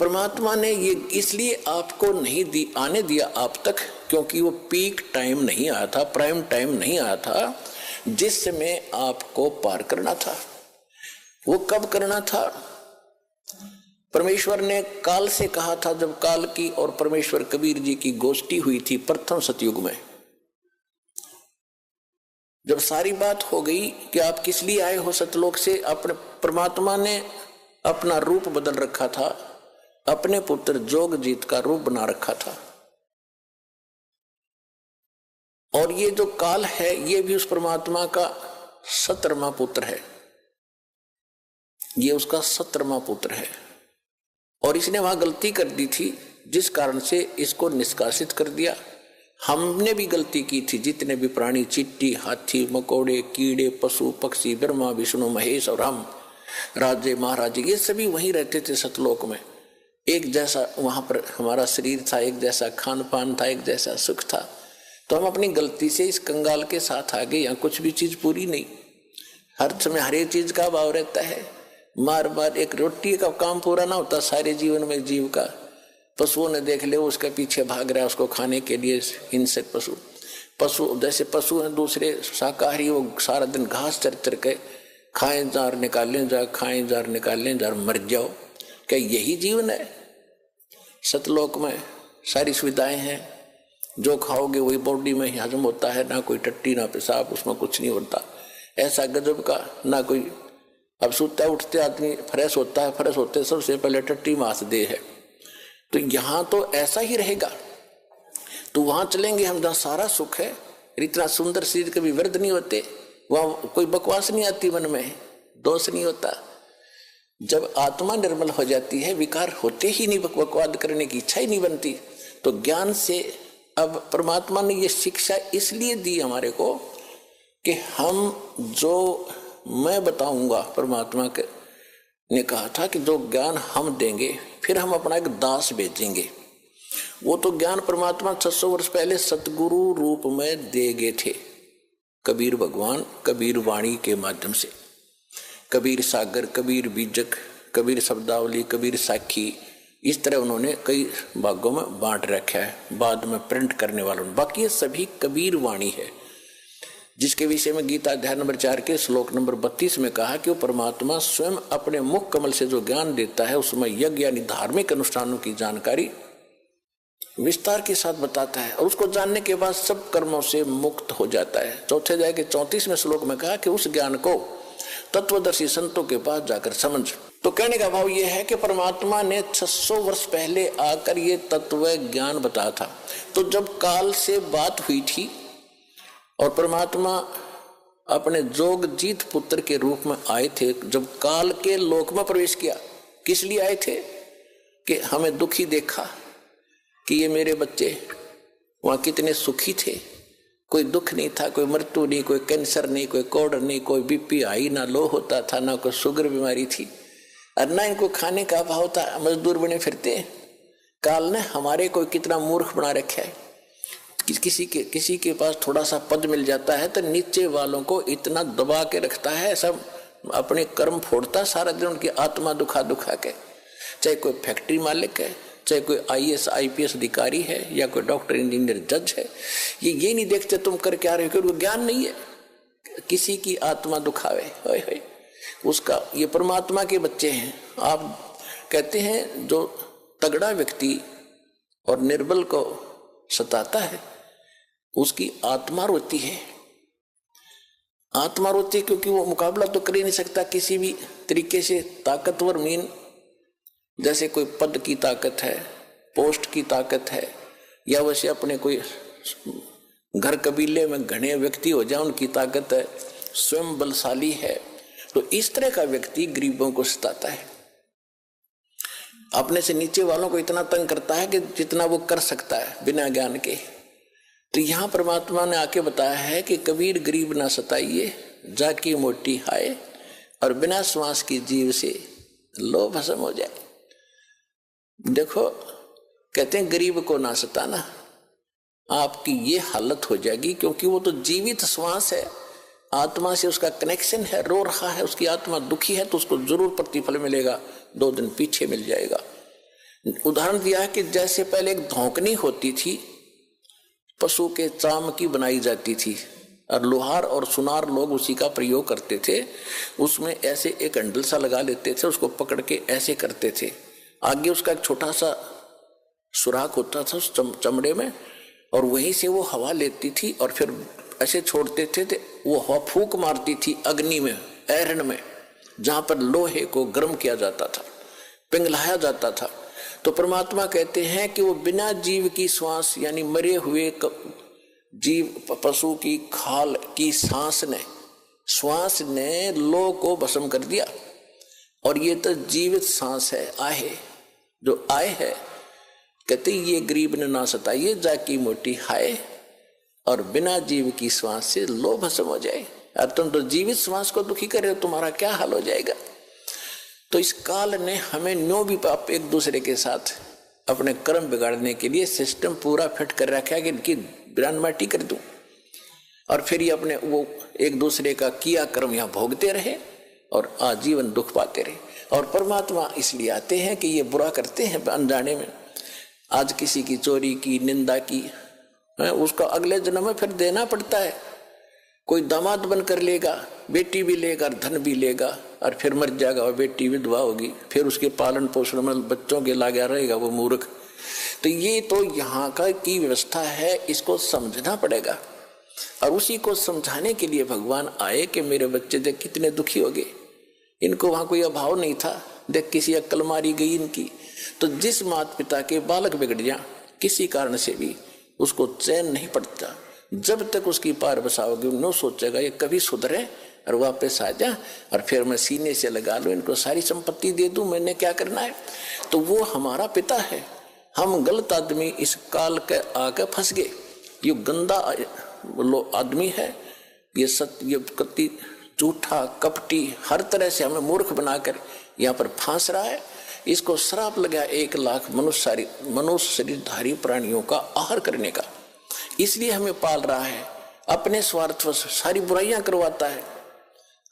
परमात्मा ने ये इसलिए आपको नहीं आने दिया आप तक, क्योंकि वो पीक टाइम नहीं आया था, प्राइम टाइम नहीं आया था जिसमें आपको पार करना था। वो कब करना था? परमेश्वर ने काल से कहा था, जब काल की और परमेश्वर कबीर जी की गोष्ठी हुई थी प्रथम सतयुग में। जब सारी बात हो गई कि आप किस लिए आए हो सतलोक से, अपने परमात्मा ने अपना रूप बदल रखा था, अपने पुत्र जोगजीत का रूप बना रखा था। और ये जो काल है ये भी उस परमात्मा का 17वां पुत्र है, ये उसका 17वां पुत्र है। और इसने वहां गलती कर दी थी जिस कारण से इसको निष्कासित कर दिया। हमने भी गलती की थी, जितने भी प्राणी, चींटी, हाथी, मकोड़े, कीड़े, पशु पक्षी, ब्रह्मा विष्णु महेश और हम राजे महाराजे, ये सभी वहीं रहते थे सतलोक में। एक जैसा वहां पर हमारा शरीर था, एक जैसा खान पान था, एक जैसा सुख था। तो हम अपनी गलती से इस कंगाल के साथ आ गए। यहाँ कुछ भी चीज पूरी नहीं, हर समय हर एक चीज का अभाव रहता है। मार मार एक रोटी का काम पूरा ना होता सारे जीवन में जीव का। पशुओं ने देख ले, उसके पीछे भाग रहा है उसको खाने के लिए। इनसे पशु जैसे पशु हैं दूसरे शाकाहारी, वो सारा दिन घास चर चर के खाएं जार निकालें जार, खाएं जार निकालें जार, मर जाओ। क्या यही जीवन है? सतलोक में सारी सुविधाएं हैं, जो खाओगे वही बॉडी में ही हजम होता है, ना कोई टट्टी ना पेशाब, उसमें कुछ नहीं होता। ऐसा गजब का ना कोई। अब सोता उठते आदमी फ्रेश होता है, फ्रेश होते सबसे पहले टट्टी मास दे है। तो यहाँ तो ऐसा ही रहेगा। तो वहां चलेंगे हम जहाँ सारा सुख है, इतना सुंदर शरीर कभी व्यर्थ नहीं होते, वहां कोई बकवास नहीं आती, मन में दोष नहीं होता। जब आत्मा निर्मल हो जाती है, विकार होते ही नहीं, बकवाद करने की इच्छा ही नहीं बनती। तो ज्ञान से अब परमात्मा ने ये शिक्षा इसलिए दी हमारे को कि हम जो मैं बताऊंगा, परमात्मा ने कहा था कि जो ज्ञान हम देंगे फिर हम अपना एक दास भेजेंगे। वो तो ज्ञान परमात्मा 600 वर्ष पहले सतगुरु रूप में दे गए थे, कबीर भगवान कबीर वाणी के माध्यम से। कबीर सागर, कबीर बीजक, कबीर शब्दावली, कबीर साखी, इस तरह उन्होंने कई भागों में बांट रखा है, बाद में प्रिंट करने वालों ने। बाकी ये सभी कबीर वाणी है, जिसके विषय में गीता अध्याय नंबर 4 के श्लोक नंबर 32 में कहा कि वो परमात्मा स्वयं अपने मुख कमल से जो ज्ञान देता है उसमें यज्ञ यानी धार्मिक अनुष्ठानों की जानकारी विस्तार के साथ बताता है, और उसको जानने के बाद सब कर्मों से मुक्त हो जाता है। चौथे अध्याय के 34वें श्लोक में कहा कि उस ज्ञान को तत्वदर्शी संतों के पास जाकर समझ। तो कहने का भाव यह है कि परमात्मा ने 600 वर्ष पहले आकर ये तत्व ज्ञान बताया था। तो जब काल से बात हुई थी और परमात्मा अपने जोगजीत पुत्र के रूप में आए थे, जब काल के लोक में प्रवेश किया, किस लिए आए थे? कि हमें दुखी देखा कि ये मेरे बच्चे वहां कितने सुखी थे, कोई दुख नहीं था, कोई मृत्यु नहीं, कोई कैंसर नहीं, कोई कोढ़ नहीं, कोई बीपी हाई ना लो होता था, ना कोई शुगर बीमारी थी, और ना इनको खाने का अभाव था, मजदूर बने फिरते। काल ने हमारे को कितना मूर्ख बना रखा है। किसी के पास थोड़ा सा पद मिल जाता है तो नीचे वालों को इतना दबा के रखता है, सब अपने कर्म फोड़ता सारा दिन, उनकी आत्मा दुखा दुखा के। चाहे कोई फैक्ट्री मालिक है, चाहे कोई IAS IPS अधिकारी है, या कोई डॉक्टर इंजीनियर जज है, ये नहीं देखते तुम कर क्या रहे हो, क्योंकि ज्ञान नहीं है। किसी की आत्मा दुखावे, होय होय, उसका ये परमात्मा के बच्चे हैं। आप कहते हैं जो तगड़ा व्यक्ति और निर्बल को सताता है उसकी आत्मा रोती है। आत्मा रोती है क्योंकि वो मुकाबला तो कर ही नहीं सकता किसी भी तरीके से। ताकतवर मीन जैसे कोई पद की ताकत है, पोस्ट की ताकत है, या वैसे अपने कोई घर कबीले में घने व्यक्ति हो जाए उनकी ताकत है, स्वयं बलशाली है। तो इस तरह का व्यक्ति गरीबों को सताता है, अपने से नीचे वालों को इतना तंग करता है कि जितना वो कर सकता है बिना ज्ञान के। तो यहाँ परमात्मा ने आके बताया है कि कबीर गरीब ना सताइए, जाकी मोटी हाय, और बिना श्वास की जीव से लोभ भस्म हो जाए। देखो कहते हैं गरीब को ना सताना, आपकी ये हालत हो जाएगी, क्योंकि वो तो जीवित श्वास है, आत्मा से उसका कनेक्शन है, रो रहा है, उसकी आत्मा दुखी है, तो उसको जरूर प्रतिफल मिलेगा, 2 दिन पीछे मिल जाएगा। उदाहरण दिया है कि जैसे पहले एक धौंकनी होती थी, पशु के चाम की बनाई जाती थी, और लोहार और सुनार लोग उसी का प्रयोग करते थे। उसमें ऐसे एक हैंडल सा लगा लेते थे, उसको पकड़ के ऐसे करते थे, आगे उसका एक छोटा सा सुराख होता था उस चमड़े में, और वहीं से वो हवा लेती थी और फिर ऐसे छोड़ते थे, वो हवा फूंक मारती थी अग्नि में, ऐरन में, जहां पर लोहे को गर्म किया जाता था, पिघलाया जाता था। तो परमात्मा कहते हैं कि वो बिना जीव की श्वास, यानी मरे हुए जीव पशु की खाल की श्वास ने लोह को भस्म कर दिया। और ये तो जीवित सांस है, आहे जो आए है, कहते ये गरीब ने ना सताइए, जाकी मोटी हाय, और बिना जीव की श्वास से लो भस्म हो जाए। और तुम तो जीवित श्वास को दुखी कर रहे हो, तुम्हारा क्या हाल हो जाएगा। तो इस काल ने हमें न्यो भी पाप एक दूसरे के साथ अपने कर्म बिगाड़ने के लिए सिस्टम पूरा फिट कर रखा है कि इनकी बिरान माटी कर दूं, और फिर ये अपने वो एक दूसरे का किया कर्म यहाँ भोगते रहे और आजीवन दुख पाते रहे। और परमात्मा इसलिए आते हैं कि ये बुरा करते हैं अनजाने में। आज किसी की चोरी की, निंदा की, उसका अगले जन्म में फिर देना पड़ता है। कोई दामाद बनकर लेगा, बेटी भी लेगा, धन भी लेगा, और फिर मर जाएगा और बेटी विधवा होगी, फिर उसके पालन पोषण में बच्चों के लगा रहेगा वो मूर्ख। तो ये तो यहाँ का की व्यवस्था है, इसको समझना पड़ेगा। और उसी को समझाने के लिए भगवान आए कि मेरे बच्चे देख कितने दुखी हो गए, इनको वहां कोई अभाव नहीं था, देख किसी अक्ल मारी गई इनकी। तो जिस माता पिता के बालक बिगड़ जाए किसी कारण से भी, उसको चैन नहीं पड़ता जब तक उसकी पार बसाओगे। नो सोचेगा ये कभी सुधरे और वापस आ जा, और फिर मैं सीने से लगा लूं, इनको सारी संपत्ति दे दूं, मैंने क्या करना है। तो वो हमारा पिता है। हम गलत आदमी इस काल के आके फंस गए। ये गंदा आदमी है, ये सत्य कति झूठा कपटी, हर तरह से हमें मूर्ख बनाकर यहाँ पर फांस रहा है। इसको श्राप लगा 1 लाख मनुष्य शरीरधारी प्राणियों का आहार करने का। इसलिए हमें पाल रहा है, अपने स्वार्थ सारी बुराइयां करवाता है।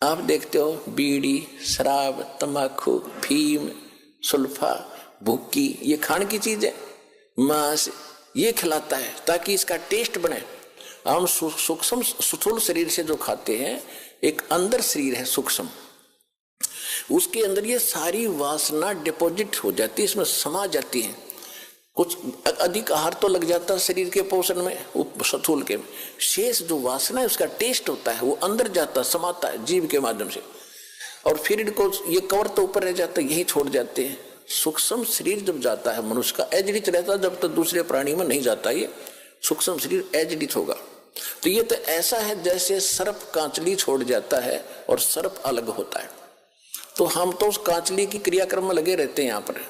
आप देखते हो बीड़ी, शराब, तंबाकू, फीम, सुल्फा, भुक्की, ये खाने की चीज है, मांस ये खिलाता है ताकि इसका टेस्ट बने। हम सूक्ष्म स्थूल शरीर से जो खाते हैं, एक अंदर शरीर है सूक्ष्म, उसके अंदर ये सारी वासना डिपॉजिट हो जाती है, इसमें समा जाती है। कुछ अधिक आहार तो लग जाता है शरीर के पोषण में, स्थूल के में, शेष जो वासना है उसका टेस्ट होता है, वो अंदर जाता है, समाता है जीव के माध्यम से। और फिर इनको ये कवर तो ऊपर रह जाता है, यही छोड़ जाते हैं। सूक्ष्म शरीर जब जाता है मनुष्य का, एजडित रहता है, जब तक दूसरे प्राणी में नहीं जाता ये सूक्ष्म शरीर एजडित होगा। तो ये तो ऐसा है जैसे सर्प कांचली छोड़ जाता है और सर्प अलग होता है। तो हम तो उस कांचली की क्रियाक्रम में लगे रहते हैं। यहाँ पर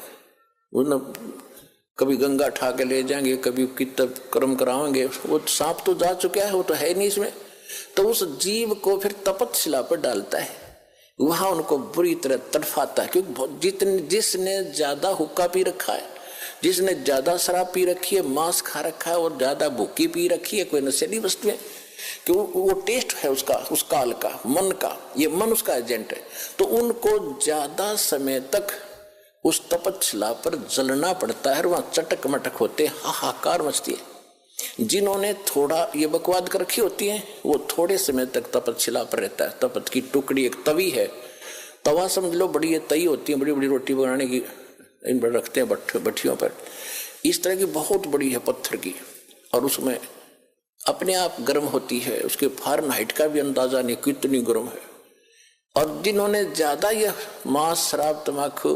कभी गंगा ठा के ले जाएंगे, कभी कितना कर्म कराएंगे, वो सांप तो जा चुका है, वो तो है नहीं इसमें। तो उस जीव को फिर तपतशिला पर डालता है, वहां उनको बुरी तरह तड़फाता है। क्योंकि जिसने ज्यादा हुक्का पी रखा है, जिसने ज्यादा शराब पी रखी है, मांस खा रखा है और ज्यादा भूखी पी रखी है, कोई नशेली वस्तु है, कि वो टेस्ट है उसका, उस काल का, मन का, ये मन उसका एजेंट है। तो उनको ज्यादा समय तक उस तपतशिला पर जलना पड़ता है, वहां चटक मटक होते, हाहाकार मचती है। जिन्होंने थोड़ा ये बकवाद कर रखी होती है, वो थोड़े समय तक तपतशिला पर रहता है। तपत की टुकड़ी एक तवी है, तवा समझ लो, बड़ी ये तई होती है, बड़ी बड़ी रोटी बनाने की, इन पर रखते हैं भट्ठियों पर, इस तरह की बहुत बड़ी है पत्थर की, और उसमें अपने आप गर्म होती है, उसके फारेनहाइट का भी अंदाजा नहीं कितनी गर्म है। और जिन्होंने ज्यादा यह मांस, शराब, तंबाकू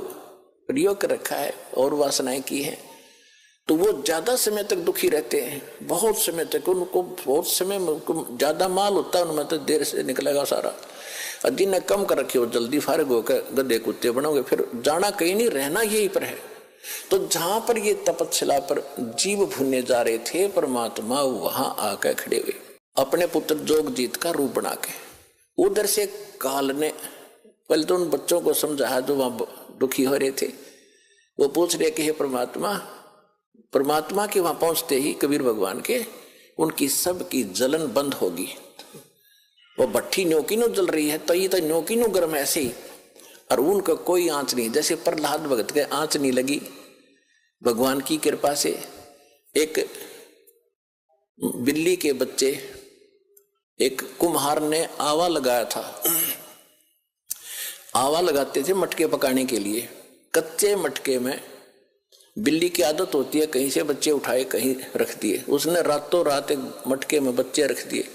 प्रयोग कर रखा है और वासनाएं की हैं, तो वो ज्यादा समय तक दुखी रहते हैं, बहुत समय तक। उनको बहुत समय ज्यादा माल होता है उनमें, तो देर से निकलेगा सारा। और जिन्हें कम कर रखे हो जल्दी फारग होकर गधे कुत्ते बनोगे, फिर जाना कहीं नहीं, रहना यही पर है। तो जहां पर ये तपतशिला पर जीव भुनने जा रहे थे, परमात्मा वहां आकर खड़े हुए, अपने पुत्र जोगजीत का रूप बना के। उधर से काल ने पहले तो उन बच्चों को समझाया जो वहां दुखी हो रहे थे। वो पूछ रहे कि हे परमात्मा के वहां पहुंचते ही कबीर भगवान के, उनकी सबकी जलन बंद होगी। वो भट्ठी न्योकी नो जल रही है, तो ये तो न्योकी नो गर्म ऐसे ही, और उनका कोई आंच नहीं। जैसे प्रहलाद भगत के आंच नहीं लगी, भगवान की कृपा से एक बिल्ली के बच्चे, एक कुम्हार ने आवा लगाया था। आवा लगाते थे मटके पकाने के लिए। कच्चे मटके में बिल्ली की आदत होती है कहीं से बच्चे उठाए कहीं रख दिए। उसने रातों रात एक मटके में बच्चे रख दिए।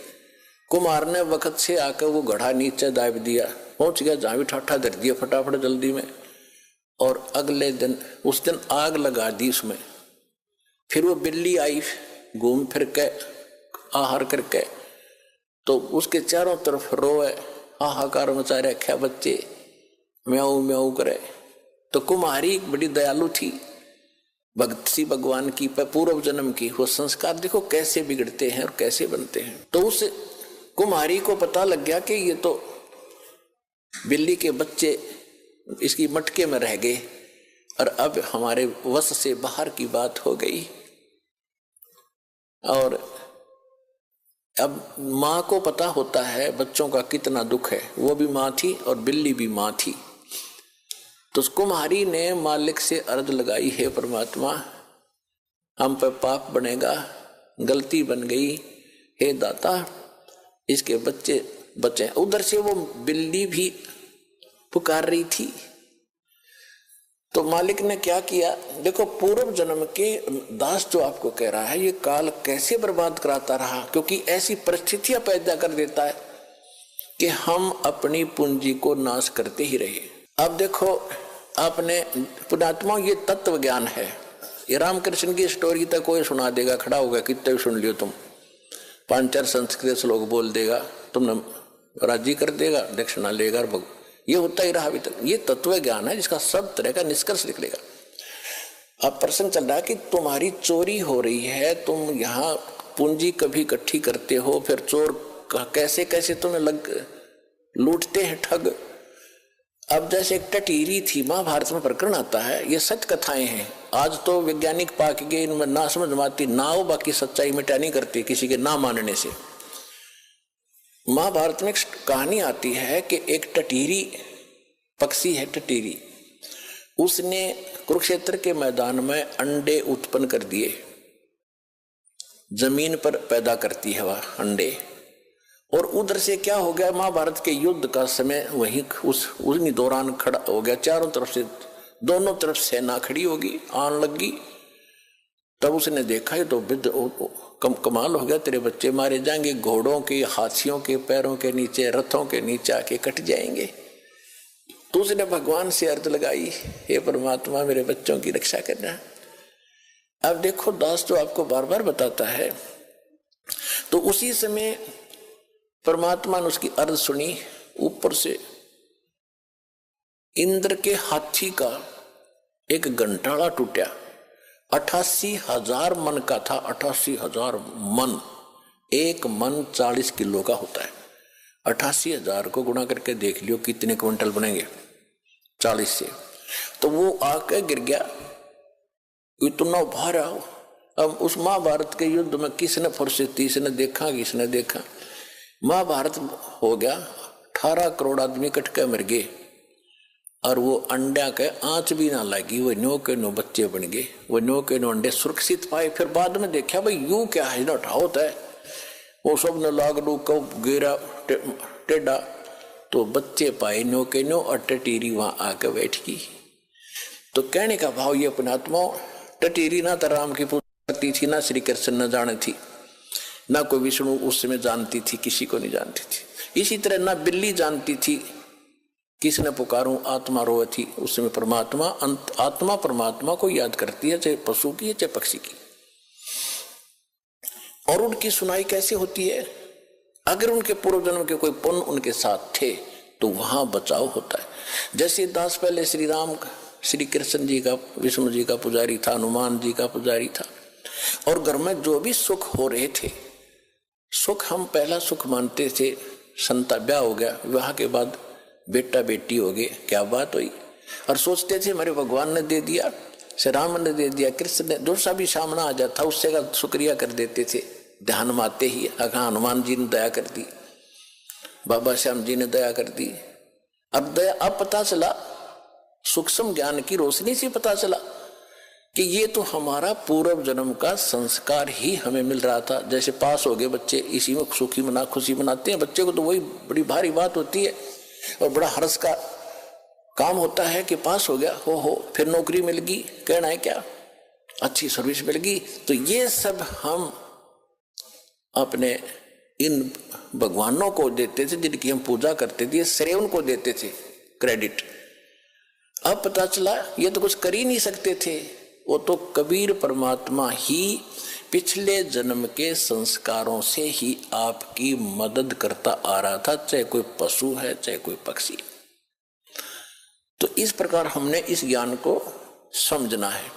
कुम्हार ने वक्त से आकर वो घड़ा नीचे दाब दिया, पहुंच गया जहां भी ठाठा धर दिया फटाफट जल्दी में, और अगले दिन उस दिन आग लगा दी उसमें। फिर वो बिल्ली आई घूम फिर के आहार करके, तो उसके चारों तरफ रोए, हाहाकार मचा रखा, बच्चे म्याऊ म्याऊ करे। तो कुम्हारी बड़ी दयालु थी, भक्त सी भगवान की पूर्व जन्म की। वो संस्कार देखो कैसे बिगड़ते हैं और कैसे बनते हैं। तो उस कुम्हारी को पता लग गया कि ये तो बिल्ली के बच्चे इसकी मटके में रह गए और अब हमारे वश से बाहर की बात हो गई। और अब माँ को पता होता है बच्चों का कितना दुख है। वो भी माँ थी और बिल्ली भी माँ थी। तो कुम्हारी ने मालिक से अर्ज लगाई, हे परमात्मा, हम पर पाप बनेगा, गलती बन गई, हे दाता इसके बच्चे बचे। उधर से वो बिल्ली भी पुकार रही थी। तो मालिक ने क्या किया, देखो पूर्व जन्म के दास जो आपको कह रहा है ये काल कैसे बर्बाद कराता रहा, क्योंकि ऐसी परिस्थितियां पैदा कर देता है कि हम अपनी पूंजी को नाश करते ही रहे। अब देखो आपने पुणात्मा, ये तत्व ज्ञान है। ये रामकृष्ण की स्टोरी तक कोई सुना देगा, खड़ा होगा, कितने भी सुन लियो तुम, 5-4 संस्कृत श्लोक बोल देगा, तुमने राजी कर देगा, दक्षिणा लेगा और ये होता ही रहा अभी तक। ये तत्व ज्ञान है जिसका सब तरह का निष्कर्ष निकलेगा। अब प्रश्न चल रहा है कि तुम्हारी चोरी हो रही है, तुम यहाँ पूंजी कभी इकट्ठी करते हो, फिर चोर कैसे कैसे तुम्हें लूटते हैं ठग। अब जैसे एक टटीरी थी, महाभारत में प्रकरण आता है, ये सच कथाएं हैं। आज तो वैज्ञानिक पाक गए, इनमें ना समझ माती ना हो, बाकी सच्चाई मिटा नहीं करती किसी के ना मानने से। महाभारत में एक कहानी आती है कि एक टटीरी पक्षी है, टटीरी, उसने कुरुक्षेत्र के मैदान में अंडे उत्पन्न कर दिए। जमीन पर पैदा करती है वह अंडे, और उधर से क्या हो गया, महाभारत के युद्ध का समय वही उसी दौरान खड़ा हो गया। चारों तरफ से, दोनों तरफ सेना खड़ी होगी, आन लगी। तब उसने देखा है तो कमाल हो गया, तेरे बच्चे मारे जाएंगे, घोड़ों के, हाथियों के पैरों के नीचे, रथों के नीचे आके कट जाएंगे। तो उसने भगवान से अर्ज लगाई, हे परमात्मा मेरे बच्चों की रक्षा करना। अब देखो दास जो आपको बार बार बताता है, तो उसी समय परमात्मा ने उसकी अर्ज सुनी। ऊपर से इंद्र के हाथी का एक घंटाड़ा टूटा। 88,000 मन का था, 88,000 मन। एक मन 40 किलो का होता है। 88,000 को गुणा करके देख लियो कितने क्विंटल बनेंगे 40 से। तो वो आके गिर गया, इतना भारा। अब उस महाभारत के युद्ध में किसने फुर्सत थी, इसने देखा, किसने देखा। महाभारत हो गया, 18 करोड़ आदमी कट के मर गए, और वो अंडा के आंच भी ना लगी, वो नो के नो बच्चे बन गए, वो नो के नो अंडे सुरक्षित पाए। फिर बाद में देखा भाई यू क्या है, ना होता है, वो सब ने लाग लू कब गिरा टेढ़ा, तो बच्चे पाए नो के नो, और टटीरी वहां आकर बैठ गई। तो कहने का भाव ये पुणात्मा, टटीरी ना तो राम की पूजा करती थी, ना श्री कृष्ण न जाने थी, ना कोई विष्णु उस समय जानती थी, किसी को नहीं जानती थी। इसी तरह ना बिल्ली जानती थी किसने पुकारूं, आत्मा रोए थी उस समय परमात्मा। आत्मा परमात्मा को याद करती है, चाहे पशु की है चाहे पक्षी की। और उनकी सुनाई कैसे होती है, अगर उनके पूर्व जन्म के कोई पुण्य उनके साथ थे तो वहां बचाव होता है। जैसे दास पहले श्री राम, श्री कृष्ण जी का, विष्णु जी का पुजारी था, हनुमान जी का पुजारी था, और घर में जो भी सुख हो रहे थे, सुख हम पहला सुख मानते थे, संता ब्याह हो गया, विवाह के बाद बेटा बेटी हो गए, क्या बात हुई, और सोचते थे मेरे भगवान ने दे दिया, श्री राम ने दे दिया, कृष्ण ने, जो सा भी सामना आ जाता उससे का शुक्रिया कर देते थे। ध्यान में आते ही हाँ हनुमान जी ने दया कर दी, बाबा श्याम जी ने दया कर दी। अब दया, अब पता चला, सूक्ष्म ज्ञान की रोशनी से पता चला कि ये तो हमारा पूर्व जन्म का संस्कार ही हमें मिल रहा था। जैसे पास हो गए बच्चे, इसी में खुशी मनाते हैं। बच्चे को तो वही बड़ी भारी बात होती है और बड़ा हर्ष का काम होता है कि पास हो गया, हो फिर नौकरी मिल गई, कहना है क्या, अच्छी सर्विस मिल गई। तो ये सब हम अपने इन भगवानों को देते थे जिनकी हम पूजा करते थे, श्रेय उनको देते थे, क्रेडिट। अब पता चला ये तो कुछ कर ही नहीं सकते थे। वो तो कबीर परमात्मा ही पिछले जन्म के संस्कारों से ही आपकी मदद करता आ रहा था, चाहे कोई पशु है चाहे कोई पक्षी। तो इस प्रकार हमने इस ज्ञान को समझना है।